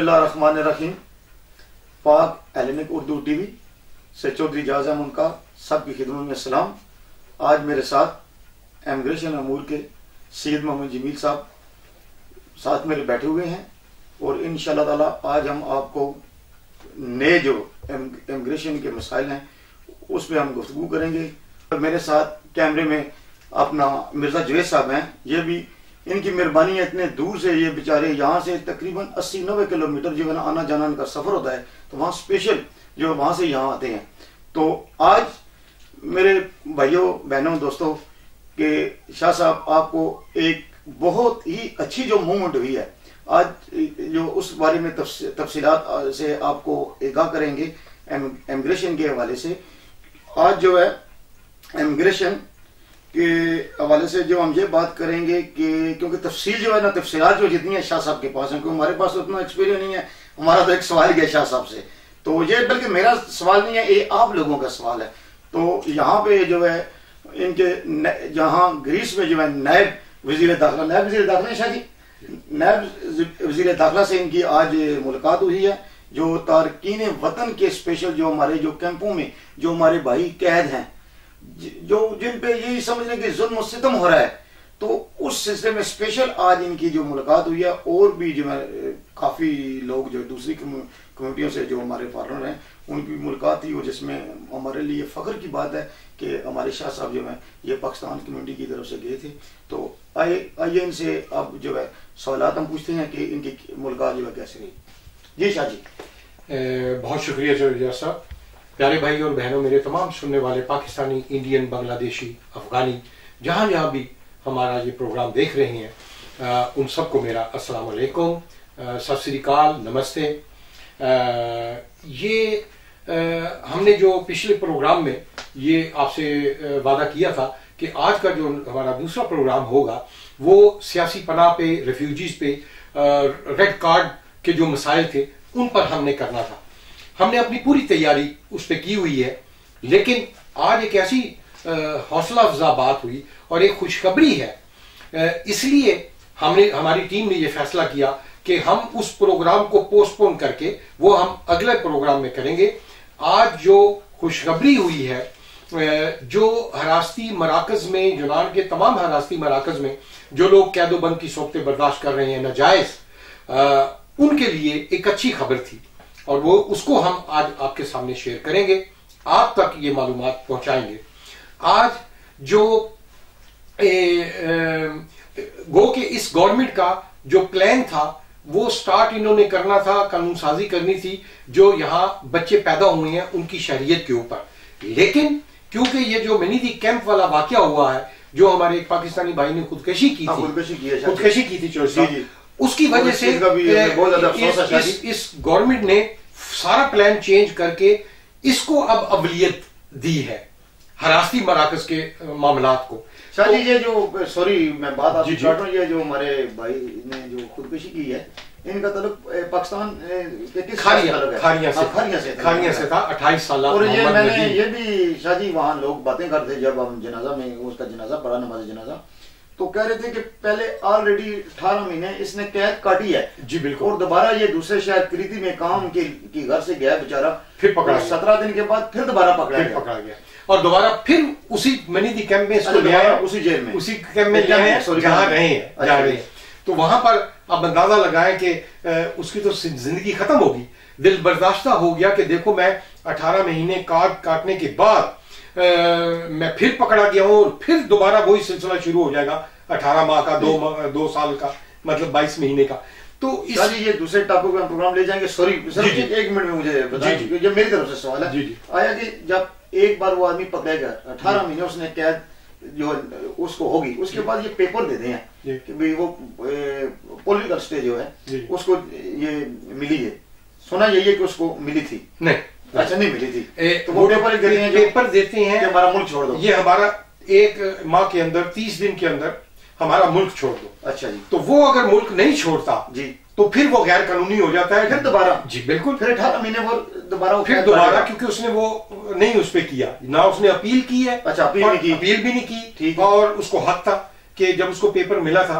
बिस्मिल्लाहिर्रहमानिर्रहीम। पाक एलेनिक उर्दू टीवी से चौधरी जाज अहमद का सबकी खिदमत में सलाम। आज मेरे साथ इमिग्रेशन अमूर के सैयद मोहम्मद जमील साहब साथ मेरे बैठे हुए हैं और इंशाअल्लाह ताला आज हम आपको नए जो इमिग्रेशन के मसाइल हैं उस पर हम गुफ्तगू करेंगे। मेरे साथ कैमरे में अपना मिर्जा जुवैद साहब हैं। ये भी इनकी मेहरबानी है, इतने दूर से ये बेचारे यहाँ से तकरीबन 80-90 किलोमीटर जो है ना आना जाना इनका सफर होता है, तो वहाँ स्पेशल जो वहाँ से यहाँ आते हैं। तो आज मेरे भाइयों बहनों दोस्तों के शाह साहब आपको एक बहुत ही अच्छी जो मूवमेंट हुई है आज जो उस बारे में तफसीलात से आपको आगाह करेंगे इमिग्रेशन के हवाले से। आज जो है इमिग्रेशन के हवाले से जो हम ये बात करेंगे कि क्योंकि तफसील जो है ना तफसीलात जो जितनी है शाह साहब के पास है, क्योंकि हमारे पास उतना एक्सपीरियंस नहीं है। हमारा तो एक सवाल ही है शाह साहब से, तो ये बल्कि मेरा सवाल नहीं है, ये आप लोगों का सवाल है। तो यहाँ पे जो है इनके जहाँ ग्रीस में जो है नायब वजीर दाखिला शाह जी नायब वजीर दाखिला से इनकी आज मुलाकात हुई है। जो तारकीन वतन के स्पेशल जो हमारे जो कैंपों में जो हमारे भाई कैद हैं, जो जिन पे यही समझ लें कि जुल्म और सितम हो रहा है, तो उस सिलसिले में स्पेशल आज इनकी जो मुलाकात हुई है। और भी जो है काफी लोग जो दूसरी कम्युनिटियों से जो हमारे फॉरेनर हैं उनकी मुलाकात हुई, और जिसमें हमारे लिए फख्र की बात है कि हमारे शाह साहब जो है ये पाकिस्तान कम्युनिटी की तरफ से गए थे। तो आइए इनसे अब जो है सवालात हम पूछते हैं कि इनकी मुलाकात जो है कैसे रही। जी शाह जी। बहुत शुक्रिया चौधरी साहब। प्यारे भाई और बहनों, मेरे तमाम सुनने वाले पाकिस्तानी, इंडियन, बांग्लादेशी, अफगानी, जहाँ जहाँ भी हमारा ये प्रोग्राम देख रहे हैं, उन सबको मेरा अस्सलाम वालेकुम, सत श्री अकाल, नमस्ते। हमने जो पिछले प्रोग्राम में ये आपसे वादा किया था कि आज का जो हमारा दूसरा प्रोग्राम होगा वो सियासी पनाह पे, रेफ्यूजीज पे, रेड कार्ड के जो मसाइल थे उन पर हमने करना था। हमने अपनी पूरी तैयारी उस पर की हुई है, लेकिन आज एक ऐसी हौसला अफजा बात हुई और एक खुशखबरी है। इसलिए हमारी टीम ने यह फैसला किया कि हम उस प्रोग्राम को पोस्टपोन करके वो हम अगले प्रोग्राम में करेंगे। आज जो खुशखबरी हुई है, जो हरासती मराकज में, यूनान के तमाम हरासती मराकज में जो लोग कैदोबंद की सोबतें बर्दाश्त कर रहे हैं नाजायज, उनके लिए एक अच्छी खबर थी और वो उसको हम आज आपके सामने शेयर करेंगे, आप तक ये मालूमात पहुंचाएंगे। आज जो गो के इस गवर्नमेंट का जो प्लान था वो स्टार्ट इन्होंने करना था, कानून साजी करनी थी जो यहाँ बच्चे पैदा हुए हैं उनकी शरीयत के ऊपर। लेकिन क्योंकि ये जो मिनीदी कैंप वाला वाकया हुआ है, जो हमारे एक पाकिस्तानी भाई ने खुदकशी की थी चौधरी, उसकी वजह से इस गवर्नमेंट ने सारा प्लान चेंज करके इसको अब अवलियत दी है हरासती मराकज के मामलात को। शाह जी, ये जो सॉरी मैं बात आपसे काट रहा हूँ, ये जो हमारे भाई ने जो खुदकुशी की है इनका ताल्लुक पाकिस्तान के किस खारिया से था 28 साल। और ये मैंने ये भी शाह जी वहाँ लोग बातें करते जब हम जनाजा में उसका जनाजा पढ़ा, नमाज जनाजा, तो कह रहे थे कि पहले ऑलरेडी 18 महीने इसने कैद काटी है। जी बिल्कुल। और दोबारा ये दूसरे शहर कृति में काम की घर से गया बेचारा, फिर पकड़ा 17 दिन के बाद फिर दोबारा पकड़ा गया और दोबारा फिर उसी मनीदी कैंप में इसको ले आया, उसी जेल में, उसी कैंप में जहाँ रहे हैं। तो वहां पर अब अंदाजा लगाएं कि उसकी तो जिंदगी खत्म होगी। दिल बर्दाश्ता हो गया कि देखो मैं 18 महीने काटने के बाद मैं फिर पकड़ा गया हूं और फिर दोबारा वही सिलसिला शुरू हो जाएगा 18 माह का, 2 साल का, मतलब 22 महीने का। तो ये दूसरे टॉपिक में प्रोग्राम ले जाएंगे। सॉरी एक मिनट में मुझे बताइए, ये मेरी तरफ से सवाल है। आया कि जब एक बार वो आदमी पकड़ा गया, 18 महीने उसने कैद जो उसको होगी, उसके बाद ये पेपर देते हैं कि भाई वो पॉलिटिकल स्टे जो है उसको ये मिली है। सुना यही है कि उसको मिली थी? नहीं, अच्छा नहीं मिली थी। तो वो पेपर देते हैं हमारा मुल्क छोड़ दो, ये हमारा 1 माह के अंदर 30 दिन के अंदर हमारा मुल्क छोड़ दो। अच्छा जी। तो वो अगर मुल्क नहीं छोड़ता जी तो फिर वो गैर कानूनी हो जाता है। फिर दोबारा? जी बिल्कुल। फिर 18 महीने वो दोबारा क्योंकि उसने वो नहीं उस पर किया ना, उसने अपील की है। अच्छा, अपील भी नहीं की ठीक। और उसको हक था कि जब उसको पेपर मिला था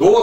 2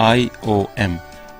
IOM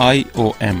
IOM،